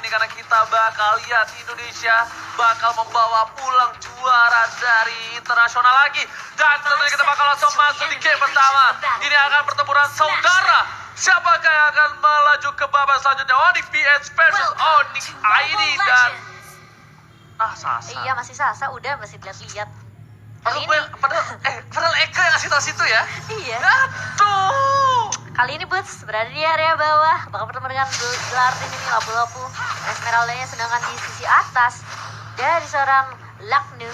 ini karena kita bakal lihat Indonesia bakal membawa pulang juara dari internasional lagi. Dan tentunya kita bakal langsung masuk di game pertama. Ini akan pertempuran saudara. Siapakah yang akan melaju ke babak selanjutnya? Onyx PH versus Onyx ID dan Sasa. Iya, masih Sasa, udah masih lihat-lihat. Padahal Eka yang ngasih tau situ ya. Iya. Aduh. Kali ini Boots berada di area bawah, bakal bertemu dengan gelar tim ini lapu-lapu Esmeraldanya, sedangkan di sisi atas dari seorang Yaknu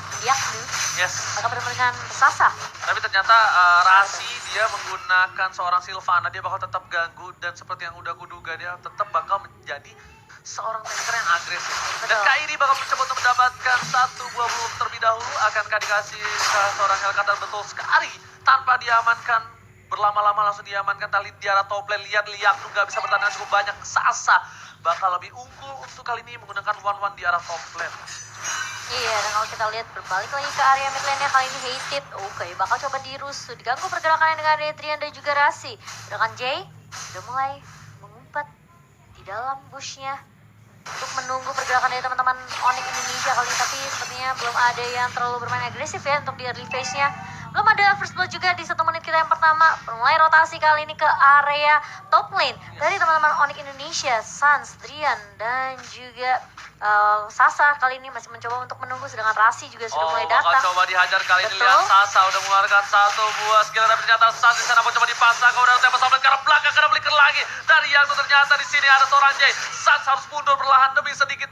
Yes. bakal bertemu dengan Sasa. Tapi ternyata Rasi dia menggunakan seorang Sylvana, dia bakal tetap ganggu dan seperti yang udah kuduga dia tetap bakal menjadi seorang tanker yang agresif. Dan Kairi bakal mencoba untuk mendapatkan satu buah peluru terlebih dahulu. Akankah dikasih ke seorang Hellcutter? Betul sekali. Tanpa diamankan, berlama-lama langsung diamankan tali di arah top lane. Lihat tuh gak bisa bertahan cukup banyak. Sasa bakal lebih unggul untuk kali ini menggunakan one-one di arah top lane. Iya, dan kalau kita lihat berbalik lagi ke area mid lane-nya kali ini Hated. Oke, bakal coba dirusuh, diganggu pergerakannya dengan Adrian dan juga Rasi. Sedangkan Jay udah mulai mengumpat di dalam bush-nya untuk menunggu pergerakan dari teman-teman Onyx Indonesia kali ini. Tapi sepertinya belum ada yang terlalu bermain agresif ya untuk di early phase-nya. Belum ada first blood juga di 1 menit kita yang pertama. Mulai rotasi kali ini ke area top lane dari teman-teman Onyx Indonesia, Sans, Drian, dan juga Sasa kali ini masih mencoba untuk menunggu, sedangkan Rasi juga sudah mulai datang. Bakal coba dihajar kali ini. Lihat Sasa udah mengeluarkan satu buah skill, tapi ternyata Sans di sana mau coba dipasang. Kemudian tembak sampai ke arah belakang, karena flicker lagi dari yang ternyata di sini ada seorang Jay. Sans harus mundur perlahan demi sedikit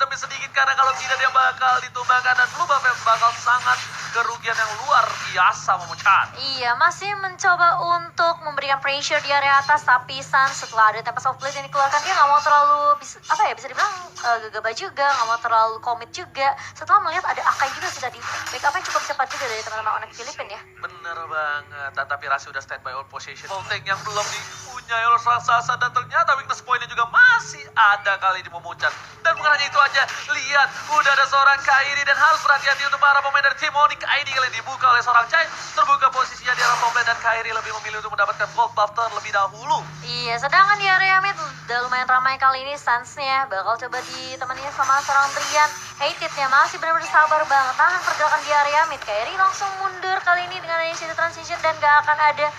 karena kalau tidak dia bakal ditumbangkan dan blue buff bakal sangat kerugian yang luar biasa memucat. Iya, masih mencoba untuk memberikan pressure di area atas, tapi Sans setelah ada Tempest of Blade yang dikeluarkan dia nggak mau terlalu bisa dibilang gegabah juga, nggak mau terlalu komit juga. Setelah melihat ada Akai juga sudah di backupnya cukup cepat juga dari teman-teman Onyx Filipina ya. Bener banget, dan tapi Rasi udah standby all position. Volteng yang belum dipunyai oleh Sasa, dan ternyata weakness point-nya juga masih ada kali di memucat. Dan bukan hanya itu aja, lihat udah ada seorang Kairi dan harus berhati-hati untuk para pemain dari tim Onyx ID kali ini dibuka oleh seorang Jay. Terbuka posisinya di arah top lane dan Kairi lebih memilih untuk mendapatkan gold buff terlebih dahulu. Iya, sedangkan di area mid udah lumayan ramai kali ini. Sans-nya bakal coba ditemani sama seorang Drian. Hated-nya masih benar-benar sabar banget tahan pergerakan di area mid. Kairi langsung mundur kali ini dengan initiative transition dan gak akan ada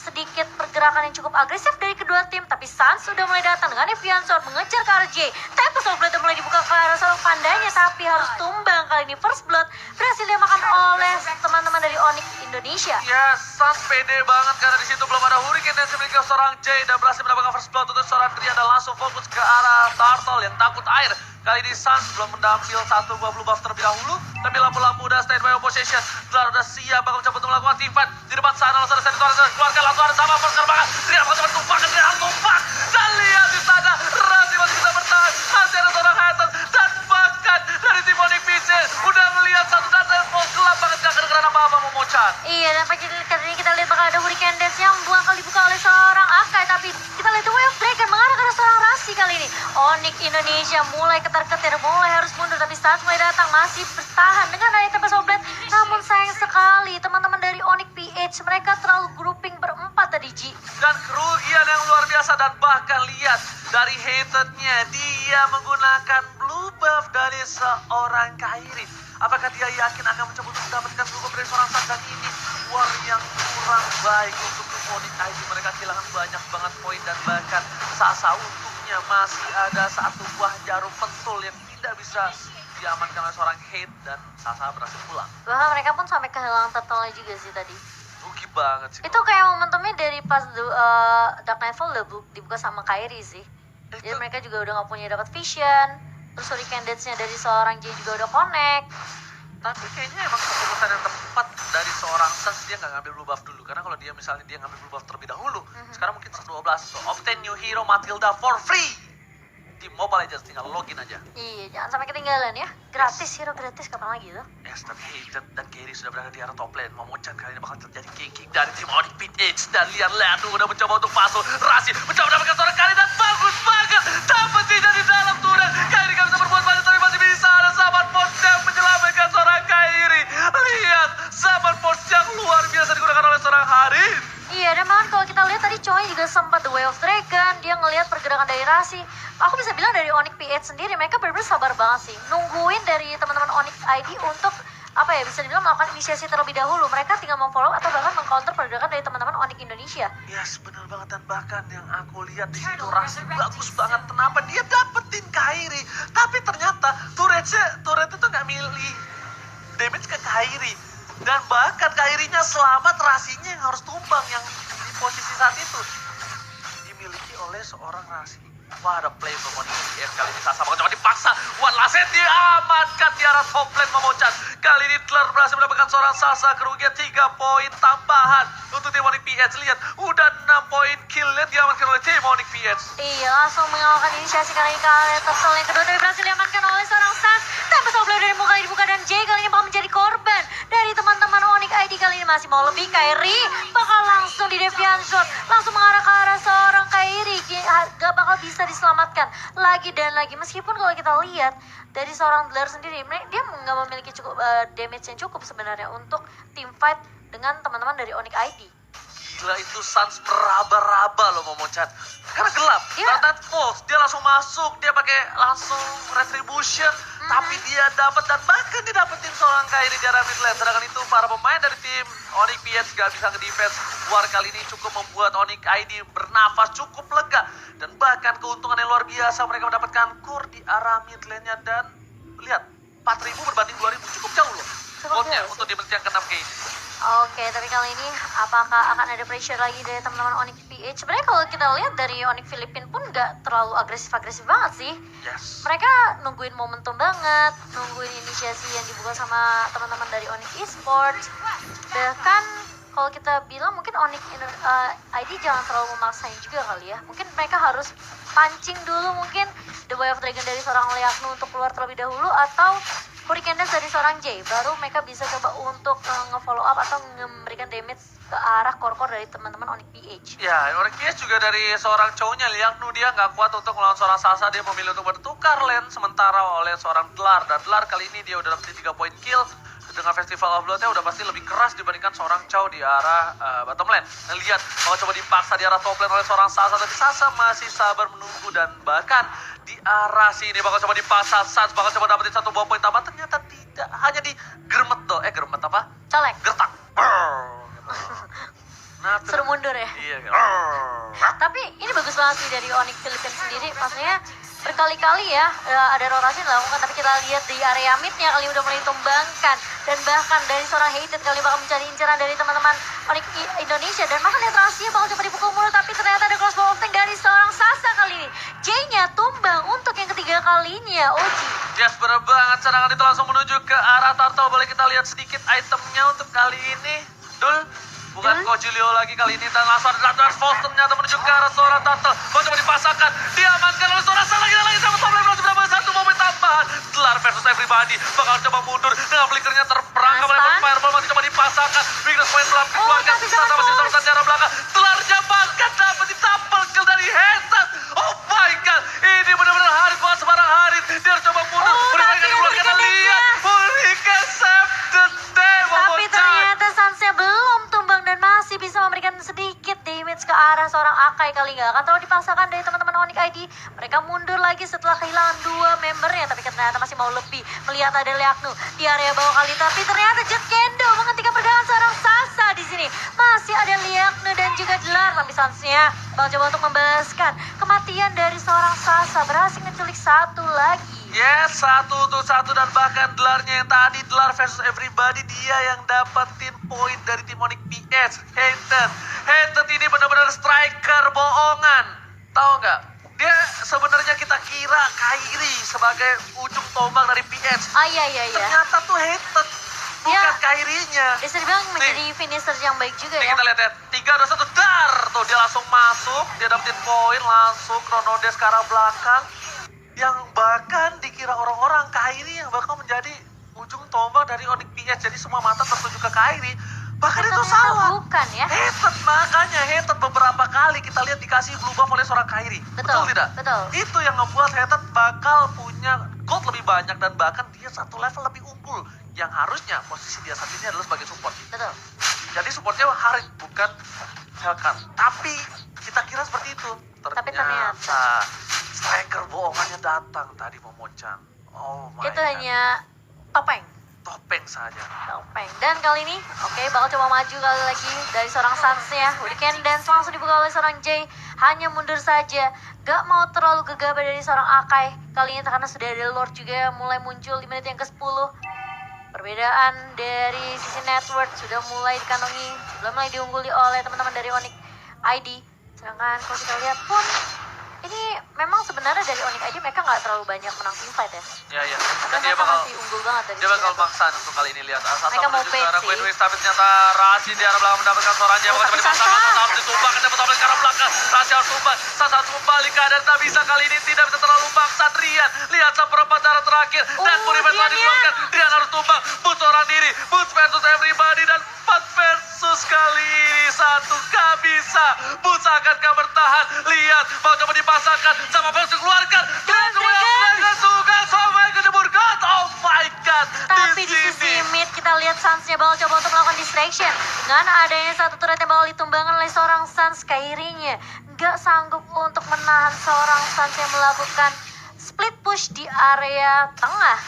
sedikit pergerakan yang cukup agresif dari kedua tim. Tapi Sans sudah mulai datang dengan Evian Sword mengejar ke arah Jay. Tempest of Blood mulai dibuka ke arah seorang pandanya, tapi harus tumbang kali ini. First Blood berhasil dimakan oleh teman-teman dari Onyx Indonesia. Ya, Sans pede banget karena di situ belum ada Hurricane dan dimiliki seorang Jay dan berhasil mendapatkan first blood untuk seorang Drian dan langsung fokus ke arah Turtle yang takut air. Kali ini Sans belum mendampil satu buah blue buff terlebih dahulu, tapi lampu-lampu udah standby opposition. Gelar udah siap bakal mencoba untuk melakukan teamfight. Di depan sana langsung ada Senior keluarkan, langsung ada sama Force banget. Drian bakal coba tumpahkan, Drian tumpak. Dan lihat di sana Rasi masih bisa bertahan. Masih ada seorang Hatten dan bahkan dari tim Onyx PC udah melihat satu data yang full gelap banget, gak kedengeran apa-apa memucat. Iya, dan pagi kali ini kita lihat bakal ada Hurricane Dance yang kali dibuka oleh seorang Akai, tapi kita lihat The Way of Dragon mengarah ke seorang Rasi kali ini. Onyx Indonesia mulai ketar-ketir, mulai harus mundur, tapi saat mulai datang masih bertahan dengan adanya Tempest of Blade. Namun sayang sekali teman-teman dari Onyx PH mereka terlalu grouping berempat tadi, Ji. Dan kerugian yang luar biasa, dan bahkan lihat dari Hated-nya dia menggunakan blue buff dari seorang Kairi. Apakah dia yakin akan mencoba untuk mendapatkan blue buff dari seorang Sans? Dan ini war yang kurang baik untuk Onyx ID. Mereka kehilangan banyak banget poin dan bahkan Sasa untungnya masih ada satu buah jarum pentul yang tidak bisa diamankan oleh seorang Hate dan Sasa berhasil pulang. Bahkan mereka pun sampai kehilangan turtle juga sih tadi. Rugi banget sih. Itu kayak momentumnya dari pas Dark Nightfall udah dibuka sama Kairi sih. Jadi mereka juga udah gak punya dapat vision. Terus Hurricane Dance-nya dari seorang Jay juga udah connect. Tapi kayaknya emang keputusan yang tepat dari seorang Sans, dia nggak ngambil blue buff dulu. Karena kalau dia misalnya dia ngambil blue buff terlebih dahulu, sekarang mungkin 112. So, obtain new hero Matilda for free. Di Mobile Legends tinggal login aja. Iya, jangan sampai ketinggalan ya. Gratis, hero gratis, kapan lagi tuh? Yes, tapi Hated dan Kairi sudah berada di arah top lane. Memuncak kali ini bakal terjadi king dan tim Onyx PH. Dan lihat tuh udah mencoba untuk masuk. Rasi mencoba mendapatkan seorang kali dan bagus banget. Dapat tidak di dalam tuh. Dan Kairi gak bisa berbuat banyak, tapi masih bisa. Ada sahabat Force yang menyelamatkan seorang Kairi. Lihat, sahabat Force yang luar biasa digunakan oleh seorang Harin. Iya, dan malah kalau kita lihat tadi Choi juga udah sempat The Way of Dragon, dia ngelihat pergerakan dari Rasi. Aku bisa bilang dari Onyx PH sendiri, mereka benar-benar sabar banget sih. Nungguin dari teman-teman Onyx ID untuk apa ya, bisa dibilang melakukan inisiasi terlebih dahulu. Mereka tinggal memfollow atau bahkan mengcounter pergerakan dari teman-teman Onyx Indonesia. Yes, benar banget. Dan bahkan yang aku lihat di situ Rasi bagus banget. Kenapa dia dapetin Kairi, tapi ternyata turret itu nggak milih damage ke Kairi. Dan bahkan Kairinya selamat, Rasinya yang harus tumbang, yang di posisi saat itu dimiliki oleh seorang Rasi. Wah, ada play from Onyx PH kali ini. Sasa bakal coba dipaksa. One last hit diamankan di arah top lane Momocan. Kali ini Dlar berhasil mendapatkan seorang Sasa, kerugian 3 poin tambahan untuk tim Onyx PH. Lihat, udah 6 poin kill diamankan oleh tim Onyx PH. Iya, langsung mengalahkan inisiasi kali ini ke area Tussle yang kedua, tapi berhasil diamankan oleh seorang Sans. Tanpa tahu dari muka dibuka, dan Jay kali ini bakal menjadi korban dari teman-teman Onyx ID. Kali ini masih mau lebih, Kairi bakal langsung di Deviant Shot, langsung mengarah ke arah seorang Kairi. Gak bakal bisa diselamatkan lagi dan lagi. Meskipun kalau kita lihat dari seorang Dlar sendiri, dia nggak memiliki cukup damage yang cukup sebenarnya untuk team fight dengan teman-teman dari Onyx ID. Gila, itu Sans meraba-raba loh Momocan. Karena gelap, karena false, dia langsung masuk, dia pakai langsung retribution, tapi dia dapat, dan bahkan dia dapetin seorang Kairi di arah mid lane. Sedangkan itu para pemain dari tim Onyx PH gak bisa nge-defense. War kali ini cukup membuat Onyx ID bernafas cukup lega, dan bahkan keuntungan yang luar biasa, mereka mendapatkan core di arah mid lane-nya. Dan lihat, 4.000 berbanding 2.000, cukup jauh loh goldnya untuk di menit yang ke-6 ke ini. Oke, tapi kali ini apakah akan ada pressure lagi dari teman-teman Onyx PH? Sebenarnya kalau kita lihat dari Onyx Filipina pun nggak terlalu agresif-agresif banget sih. Yes. Mereka nungguin momentum banget, nungguin inisiasi yang dibuka sama teman-teman dari Onyx Esports. Bahkan kalau kita bilang mungkin Onyx ID jangan terlalu memaksain juga kali ya. Mungkin mereka harus pancing dulu, mungkin The Way of Dragon dari seorang Liaknu untuk keluar terlebih dahulu, atau Hurricane Dance dari seorang Jay, baru mereka bisa coba untuk nge-follow up atau memberikan damage ke arah core-core dari teman-teman Onyx PH. Ya, Onyx PH juga dari seorang cowoknya Liaknu, dia nggak kuat untuk melawan seorang Sasa, dia memilih untuk bertukar lane sementara oleh seorang Dlar. Dan Dlar kali ini dia udah dapetin 3 poin kill. Dengan Festival of Blood-nya udah pasti lebih keras dibandingkan seorang Chow di arah bottom lane. Nah, lihat, kalau coba dipaksa di arah top lane oleh seorang Sasa, tapi Sasa masih sabar menunggu, dan bahkan di arah sini bakal coba dipaksa, Sans bakal coba dapetin 1 buah poin tambah, ternyata tidak, hanya di germet doh, germet apa? Colek. Gertak. Nah, Suruh mundur ya. Iya. Tapi ini bagus banget sih dari Onyx Filipina sendiri, maksudnya berkali-kali ya ada rotasi dilakukan, tapi kita lihat di area midnya kali udah mulai ditumbangkan, dan bahkan dari seorang Hated kali bakal mencari inceran dari teman-teman Onyx Indonesia, dan bahkan lihat Rahasia bakal coba dipukul mulu, tapi ternyata ada crossbow opting dari seorang Sasa kali ini. J-nya tumbang untuk yang ketiga kalinya, Oji. Yes, bener banget. Serangan itu langsung menuju ke arah Turtle. Boleh kita lihat sedikit itemnya untuk kali ini, Dul? Bukan Kojulio lagi kali ini, dan langsung ada Transforce ternyata menuju ke arah seorang Turtle. Mau coba dipasangkan, diamankan oleh seorang Sasa, lagi sama top lane, masih berapa 1 momen tambahan. Dlar versus Everybody, bakal coba mundur dengan flickernya terperangkap oleh Fireball, masih coba dipasangkan. Weakness point telah dikeluarkan, Sasa masih sama secara belakang. Dlar jabatkan, dapat ditapel kill dari Hated. Oh my god, ini benar-benar Harit, bukan sembarang Harit. Dia harus coba mundur, Hurricane dikeluarkan, lihat Hurricane save the day. Tapi ternyata Sansnya belum tumbang dan masih bisa memberikan sedikit damage ke arah seorang Akai. Kali nggak akan terlalu dipaksakan dari teman-teman Onyx ID. Mereka mundur lagi setelah kehilangan 2 membernya, tapi ternyata masih mau lebih. Melihat ada Liaknu di area bawah kali, tapi ternyata Jet Kendo menghentikan pergerakan seorang Sasa di sini. Masih ada Liaknu dan juga Dlar, tapi Sansnya bakal coba untuk membalaskan kematian dari seorang Sasa, berhasil menculik 1 lagi. Yes, 1-1, dan bahkan Dlarnya yang tadi, Dlar versus Everybody, dia yang dapetin poin dari tim Onyx PH. Hated ini benar-benar striker bohongan. Tahu nggak? Dia sebenarnya kita kira Kairi sebagai ujung tombak dari PH. Iya. Ternyata tuh Hated, bukan Kairinya. Bisa dibilang menjadi finisher yang baik juga Nih, ya. kita lihat ya, 3-2-1, dar! Tuh, dia langsung masuk, dia dapetin poin, langsung Chrono Dash ke arah belakang. Yang bahkan dikira orang-orang Kairi yang bakal menjadi ujung tombak dari Onyx PH. Jadi semua mata tertuju ke Kairi. Bahkan itu salah. Bukan ya. Hated, makanya Hated beberapa kali kita lihat dikasih blue buff oleh seorang Kairi. Betul tidak? Betul. Itu yang ngebuat Hated bakal punya gold lebih banyak, dan bahkan dia 1 level lebih unggul. Yang harusnya posisi dia saat ini adalah sebagai support. Betul. Jadi supportnya Harit, bukan Hellcat. Tapi kita kira seperti itu. Tapi ternyata striker bohongannya datang tadi Momochan. Oh my itu god. hanya topeng. Topeng saja. Topeng. Dan kali ini, oke, bakal coba maju kali lagi dari seorang Suns-nya. Hurricane Dance langsung dibuka oleh seorang Jay. Hanya mundur saja. Gak mau terlalu gegabah dari seorang Akai. Kali ini karena sudah ada Lord juga yang mulai muncul di menit yang ke-10. Perbedaan dari sisi network sudah mulai dikantongi. Sudah mulai diungguli oleh teman-teman dari Onyx ID. Sedangkan kalau kita lihat pun, ini memang sebenarnya dari Onyx ID mereka nggak terlalu banyak menang teamfight ya. Iya. Dan Dan dia mereka bakal masih unggul banget dari dia bakal sisi network. maksa untuk kali ini lihat. Sasa Mereka mau menuju ke pace arah sih. Queen Wiz, tapi ternyata Rahasia di arah belakang mendapatkan seorang Jay. Bakal tapi coba Sasa. dipaksakan, harus ditumbangkan, dapat tablet ke arah belakang. Rahasia harus tumbang, Sasa harus kembali keadaan tak bisa kali ini, tidak bisa terlalu maksa. Drian, lihat seperempat darah terakhir. Dan Puriman telah Drian. dikeluarkan. Drian harus tumbang, Boots seorang diri, Boots versus everybody, dan 4 versus kali ini 1 gak bisa. Boots akankah bertahan? Lihat, mau coba dipasangkan, sama Boots dikeluarkan. Dan kemudian juga sampai ke debur God. Oh my god. Tapi di sisi mid kita lihat Suns-nya bakal coba untuk melakukan distraction. Dengan adanya satu turret yang bakal ditumbangkan oleh seorang Suns, Kairi-nya nggak sanggup untuk menahan seorang Suns yang melakukan split push di area tengah.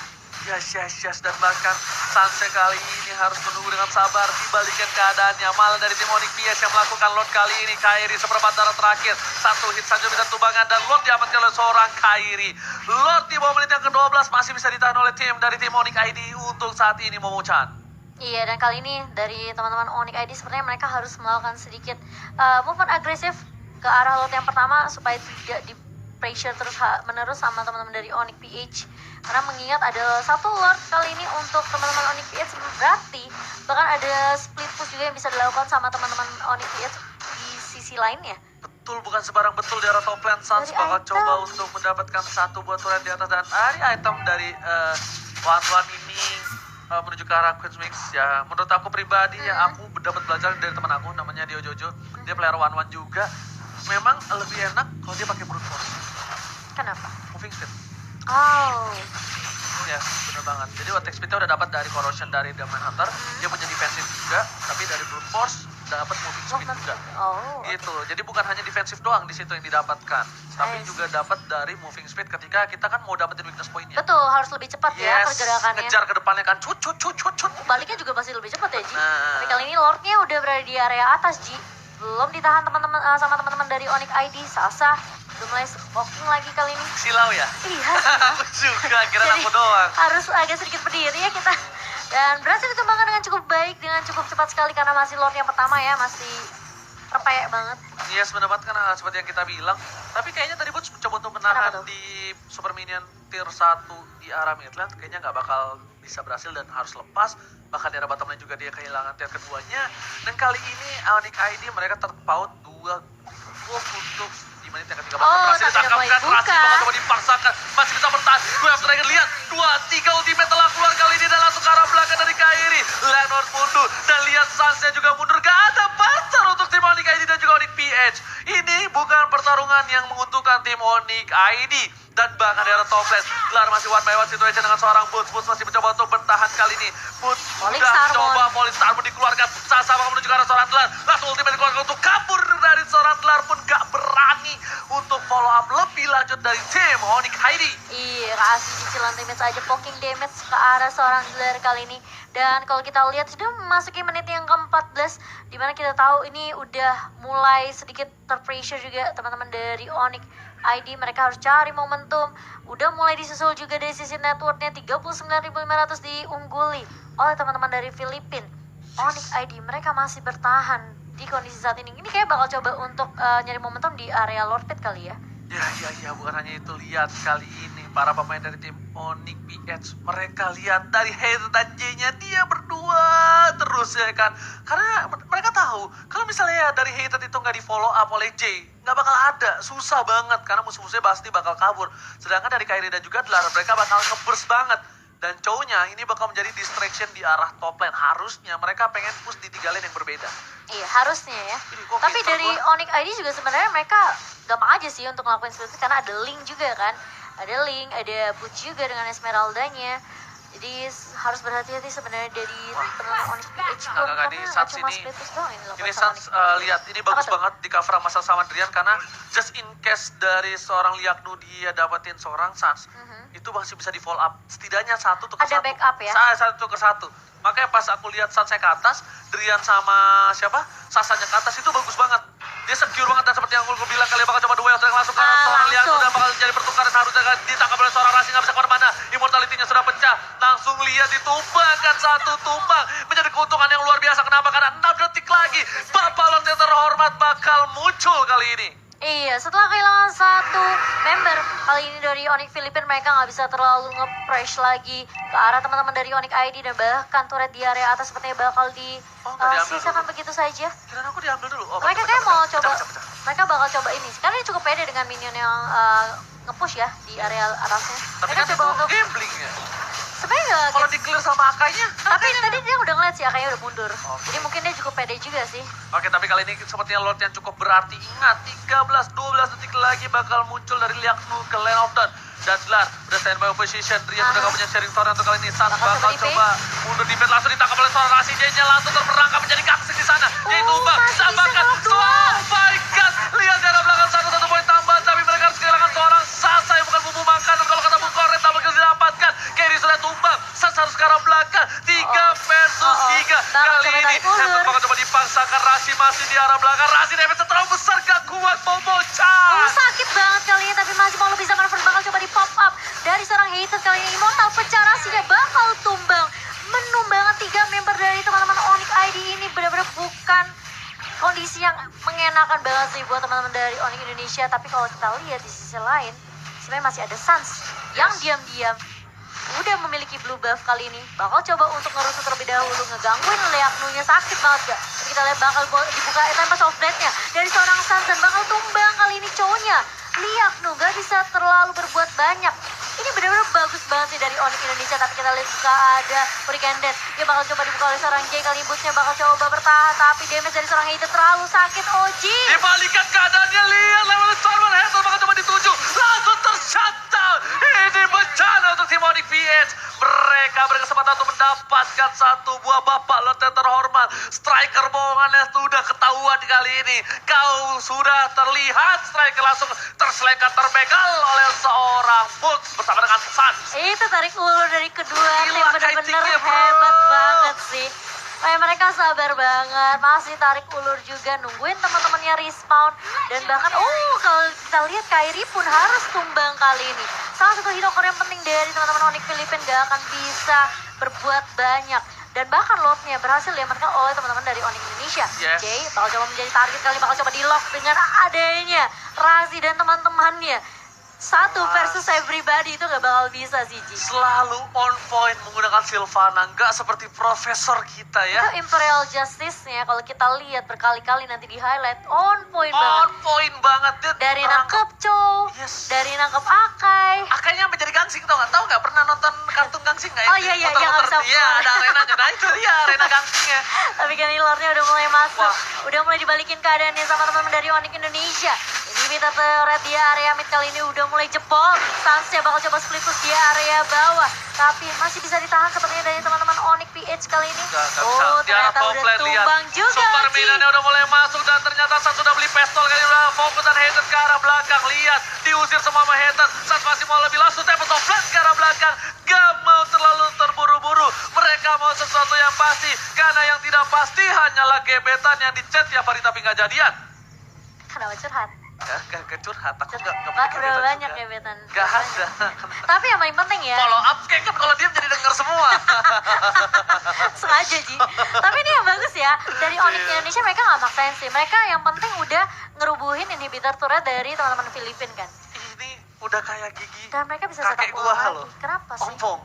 Yes. Dan bahkan Sanse kali ini harus menunggu dengan sabar dibalikan keadaannya. Malah dari tim Onyx PS yang melakukan Lord kali ini. Kairi seperempat darah terakhir. 1 hit saja bisa tumbangan dan Lord diamankan oleh seorang Kairi. Lord di bawah menit yang ke-12 masih bisa ditahan oleh tim dari tim Onyx ID untuk saat ini Momochan. Iya, dan kali ini dari teman-teman Onyx ID sebenarnya mereka harus melakukan sedikit movement agresif ke arah Lord yang pertama supaya tidak di pressure terus menerus sama teman-teman dari Onyx PH. Karena mengingat ada satu Lord kali ini untuk teman-teman Onyx PH, berarti bahkan ada split push juga yang bisa dilakukan sama teman-teman Onyx PH di sisi lainnya. Betul, bukan sembarang betul di arah top lane. Suns Dari bakal item. coba untuk mendapatkan satu buah turret di atas. Dan item dari One ini menuju ke arah Queen's Mix. Ya, menurut aku pribadi ya, aku dapat belajar dari teman aku namanya Dio Jojo. Dia player One juga. Memang lebih enak kalau dia pakai brute force. Kenapa? Moving speed. Oh, Ya, bener banget. Jadi attack speed-nya udah dapat dari corrosion dari Diamond Hunter. Dia punya defensif juga, tapi dari brute force dapat moving speed juga. Oh, Gitu. Jadi bukan hanya defensif doang di situ yang didapatkan, tapi I see. juga dapat dari moving speed ketika kita kan mau dapetin weakness point-nya. betul, harus lebih cepat ya Yes, pergerakannya. ngejar ke depannya kan cut. Baliknya juga pasti lebih cepat ya, Ji. Nah. Tapi kali ini Lordnya udah berada di area atas, Ji. Belum ditahan teman-teman sama teman-teman dari Onyx ID. Sasa udah mulai walking lagi kali ini. Silau ya? Iya. Aku juga, kira Jadi, aku doang. harus agak sedikit berdiri ya kita. Dan berhasil ditumbangkan dengan cukup baik, dengan cukup cepat sekali karena masih Lord yang pertama ya, masih terpayek banget. Yes, mendapatkan hal seperti yang kita bilang. Tapi kayaknya tadi Boots mencoba untuk Kenapa menahan tuh? di Super Minion tier 1 di arah midland. Kayaknya nggak bakal bisa berhasil dan harus lepas. Bahkan di arah bottom lane juga dia kehilangan tier keduanya. Dan kali ini Onyx ID mereka terpaut 2 gol untuk di menit yang ke-13. Oh, Berhasil tapi udah mulai ditangkapkan, buka. Rasi bakal coba dipaksakan. Masih bisa bertahan. Gue have Dragon, lihat. 2-3 ultimate telah keluar kali ini dan langsung ke arah belakang dari Kairi. Leonard mundur dan lihat Sansnya juga mundur. Gak ada pasar untuk tim Onyx ID dan juga Onyx PH. Ini bukan pertarungan yang menguntungkan tim Onyx ID. Dan bahkan di arah top lane, Glar masih one by one situation dengan seorang Boots. Boots masih mencoba untuk bertahan kali ini. Boots Polling sudah Starmon. mencoba, Polling Starmon dikeluarkan. Sasa bakal menuju ke arah seorang Glar. Langsung ultimate dikeluarkan untuk kabur dari seorang Glar pun gak berani untuk follow up lebih lanjut dari tim Onyx ID. Iya, kasih cicilan damage aja, poking damage ke arah seorang Glar kali ini. Dan kalau kita lihat sudah memasuki menit yang ke-14, dimana kita tahu ini udah mulai sedikit terpressure juga teman-teman dari Onyx ID. Mereka harus cari momentum. Udah mulai disusul juga dari sisi networknya, 39.500 diungguli oleh teman-teman dari Filipina. Onyx ID mereka masih bertahan di kondisi saat ini. Ini kayak bakal coba untuk nyari momentum di area Lord Pit kali ya. Ya, bukan hanya itu. Lihat kali ini para pemain dari tim Onyx PH, mereka lihat dari Hater dan J-nya dia berdua terus ya kan. Karena mereka tahu kalau misalnya dari Hater itu nggak di follow up oleh J, nggak bakal ada, susah banget karena musuh-musuhnya pasti bakal kabur. Sedangkan dari Kairi dan juga Dlar mereka bakal nge-burst banget. Dan cowoknya ini bakal menjadi distraction di arah top lane. Harusnya mereka pengen push di 3 lane yang berbeda. Iya, harusnya ya. Ini kok Tapi pinter dari gua. Onyx ID juga sebenarnya mereka gampang aja sih untuk ngelakuin split push karena ada Link juga kan. Ada Link, ada Butch juga dengan Esmeralda-nya. Jadi harus berhati-hati sebenarnya dari teman-teman Onyx PH Enggak, karena ini nggak Suns cuma ini- Splitus doang yang dilakukan Ini sama Suns Onyx. lihat ini Apa bagus tuh? banget di cover sama sama Drian karena just in case dari seorang Liaknu dia dapetin seorang Suns itu masih bisa di follow up setidaknya satu tuh ke Ada satu. backup ya? Satu ke satu. Makanya pas aku lihat Sunsnya ke atas, Drian sama siapa Sasanya ke atas itu bagus banget. Dia secure banget dan seperti yang aku bilang kalian bakal coba duel dan langsung ke seorang Liaknu langsung. dan bakal jadi pertukaran harusnya ditangkap oleh seorang Rasi nggak bisa kemana-mana. Immortality-nya sudah pecah. Langsung lihat ditumbangkan satu tumbang menjadi keuntungan yang luar biasa. Kenapa? Karena 6 detik lagi Bapak Lot yang terhormat bakal muncul kali ini. Iya, setelah kehilangan satu member kali ini dari Onyx Filipina, mereka nggak bisa terlalu nge-press lagi ke arah teman-teman dari Onyx ID dan bahkan turret di area atas sepertinya bakal nggak diambil sisakan dulu. begitu saja. Kirain aku diambil dulu. Oh, Mereka pecah, kayak pecah, mau pecah, coba, pecah, pecah. mereka bakal coba ini. Sekarang dia cukup pede dengan minion yang nge-push ya di area atasnya. Tapi Mereka kan coba itu untuk gambling ya. sebenarnya nggak Kalau di clear sama akainya. tapi tadi dia udah ngeliat sih kayaknya udah mundur. Oke. Jadi mungkin dia cukup pede juga sih. Oke, tapi kali ini sepertinya Lord yang cukup berarti. Ingat, 13-12 detik lagi bakal muncul dari Liaknu ke Land of Dawn. Dan Jelar udah standby position. Drian udah gak punya sharing story untuk kali ini. Suns Bakal bakal coba coba mundur di bed, langsung ditangkap oleh seorang Rasi. J-nya langsung terperangkap menjadi gangsing di sana. J tumbang, masih bisa tambahkan. ngelok dua. Oh my god, lihat dari belakang satu poin tambahan. Tapi mereka harus kehilangan seorang Sasa yang bukan bumbu makanan. Kalau kata Bung Koret, tak begitu didapatkan. Carry sudah tumbang. Suns harus ke arah belakang. 3 versus 3. Bakal Kali coba ini tarik ulur. Heaven bakal coba dipaksakan. Rasi masih di arah belakang. Rasi damage terlalu besar, gak kuat mau bocah. Sakit banget kali ini tapi masih mau lebih sama bakal coba di pop up dari seorang hater kali ini. Immortal pecah, Rasinya bakal tumbang. Menumbangkan 3 member dari teman-teman Onyx ID ini benar-benar bukan kondisi yang mengenakan banget sih buat teman-teman dari Onyx Indonesia. Tapi kalau kita lihat di sisi lain sebenarnya masih ada Suns yang diam-diam udah memiliki blue buff kali ini. Bakal coba untuk ngerusuk terlebih dahulu, ngegangguin Liaknunya, sakit banget gak? Tapi kita lihat bakal dibuka tanpa soft blade-nya dari seorang Suns dan bakal tumbang kali ini cowoknya. Liaknu gak bisa terlalu berbuat banyak. Ini benar-benar bagus banget sih dari Onyx Indonesia. Tapi kita lihat juga ada Hurricane Death. Dia bakal coba dibuka oleh seorang J. Kali bootnya bakal coba bertahan. Tapi damage dari seorang hater terlalu sakit. Oji. Dibalikan keadaannya, lihat level Stormer Hazel bakal coba dituju. Langsung ter-shutdown. Ini bencana untuk tim Onyx PH. Mereka berkesempatan untuk mendapatkan satu buah Bapak Lot yang terhormat. Striker bohongannya sudah ketahuan kali ini. Kau sudah terlihat striker langsung terselengkat terbegal oleh seorang Fultz bersama dengan Suns. Itu tarik ulur dari kedua tim Gila, bener-bener kitingnya, bro. hebat banget sih. Kayak mereka sabar banget, masih tarik ulur juga nungguin teman-temannya respawn dan bahkan kalau kita lihat Kairi pun harus tumbang kali ini. Salah satu hero core yang penting dari teman-teman Onyx Filipina gak akan bisa berbuat banyak. Dan bahkan lotnya berhasil diamankan oleh teman-teman dari Onyx Indonesia. Yes. Jay bakal coba menjadi target kali, bakal coba di lock dengan adanya Razi dan teman-temannya. Satu versus everybody itu gak bakal bisa sih, Ji. Selalu on point menggunakan Sylvana, nggak seperti profesor kita ya. Itu Imperial Justice-nya kalau kita lihat berkali-kali nanti di highlight on point On banget. point banget dia. Dari merangkap. nangkep Chow, Yes. dari nangkep Akai. Akainya menjadi gangsing tau nggak pernah nonton kartun gangsing nggak? Oh, iya, iya, yang harus Iya upload. ada arenanya, nah itu dia arena gangsingnya. Tapi kan lore-nya udah mulai masuk. Wah. Udah mulai dibalikin keadaannya sama teman-teman dari Onyx Indonesia. Ini kita turret di area mid kali ini udah mulai jebol. Sunsnya bakal coba split push di area bawah. Tapi masih bisa ditahan sepertinya dari teman-teman Onyx PH kali ini. Nggak bisa. Di arah Ternyata top udah lane, lihat. tumbang juga. Super Ji. minionnya udah mulai masuk dan ternyata Suns sudah beli pistol kali ini udah fokus dan hater ke arah belakang. Lihat diusir semua sama hater. Suns masih mau lebih langsung tembak top lane ke arah belakang. Gak mau terlalu terburu-buru. Mereka mau sesuatu yang pasti. Karena yang tidak pasti hanyalah gebetan yang di chat tiap hari tapi nggak jadian. Kenapa curhat? Gak curhat, aku gak Udah kepikiran banyak juga. gebetan. Gak ada. Tapi yang paling penting ya. Follow up kayak kan kalau dia jadi denger semua. Sengaja Ji. Tapi ini yang bagus ya. Dari Onyx Indonesia mereka gak maksain sih. Mereka yang penting udah ngerubuhin inhibitor turret dari teman-teman Filipina kan. Ini udah kayak gigi Dan mereka bisa kakek setak gua ulang halo. lagi. Kenapa sih? Ompong.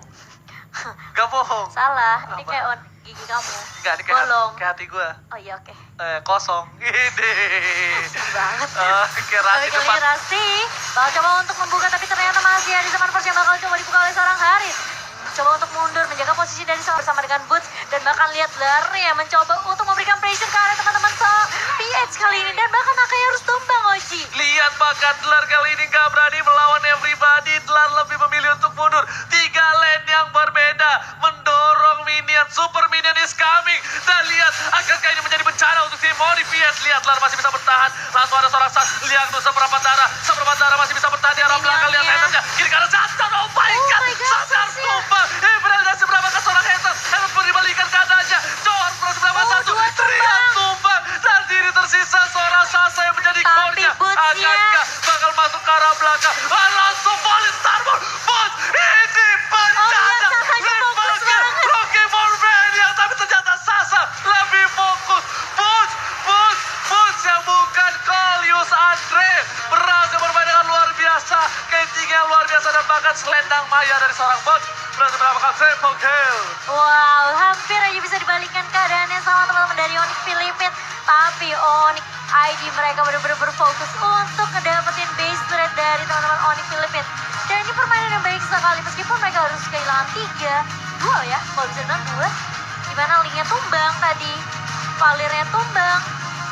Gak bohong. Salah. Ini Apa? kayak gigi kamu. Gak, ini kayak, Bolong. kayak hati gua. Oh iya oke. Kosong. Ide. Sedih banget. Kayak Tapi Rasi kali depan. ini Rasti bakal coba untuk membuka tapi ternyata masih ada zaman first yang bakal coba dibuka oleh seorang Haris. Coba untuk mundur menjaga posisi dari seorang bersama dengan Boots dan bahkan lihat Larry yang mencoba untuk memberikan pressure ke arah teman-teman PH kali ini dan bahkan Akai harus tumbang Oji. Lihat bakat Dlar kali ini gak berani melawan everybody. Dlar lebih memilih untuk mundur. 3 lane yang berbeda. Liang tuh seberapa darah masih bisa bertahan di arah belakang. Lihat Minionnya. Hater-nya, kiri kanan Sansan, oh my Oh god, my God, Sansan Sansan. tumpah. Berada seberapa ke seorang Hater pun dibalikan keadaannya. Johor berhasil mendapatkan Oh, satu, dua Trian tumpah. Dan diri tersisa seorang Sasa yang menjadi Tapi core-nya. Boots-nya. Akankah bakal masuk ke arah belakang? Langsung volley Starborn, Boots, ini bencana. Sasanya fokus banget. Rocky Morbania, tapi ternyata Sasa lebih fokus. Boots yang bukan Kolius Andre berhasil bermain dengan luar biasa, catching yang luar biasa dan bahkan selendang maya dari seorang Boots berhasil mendapatkan triple kill. Wow, hampir aja bisa dibalikkan keadaannya sama teman-teman dari Onyx Philippines. Tapi Onyx ID mereka benar-benar berfokus untuk ngedapetin base turret dari teman-teman Onyx Philippines. Dan ini permainan yang baik sekali meskipun mereka harus kehilangan 2 ya, kalau bisa bilang 2. Dimana linknya tumbang tadi, Valirnya tumbang.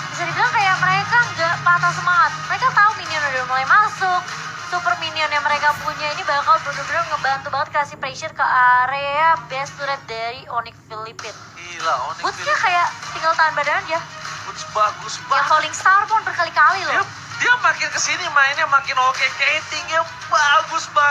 Bisa dibilang kayak mereka nggak patah semangat. Mereka tahu minion udah mulai masuk. Super minion yang mereka punya ini bakal benar-benar ngebantu banget kasih pressure ke area base turret dari Onyx Philippines. Gila, Onyx Boots-nya kayak tinggal tahan badan aja. Boots bagus Yang banget. calling Starborn berkali-kali loh. Dia makin kesini mainnya makin oke, catchingnya bagus banget.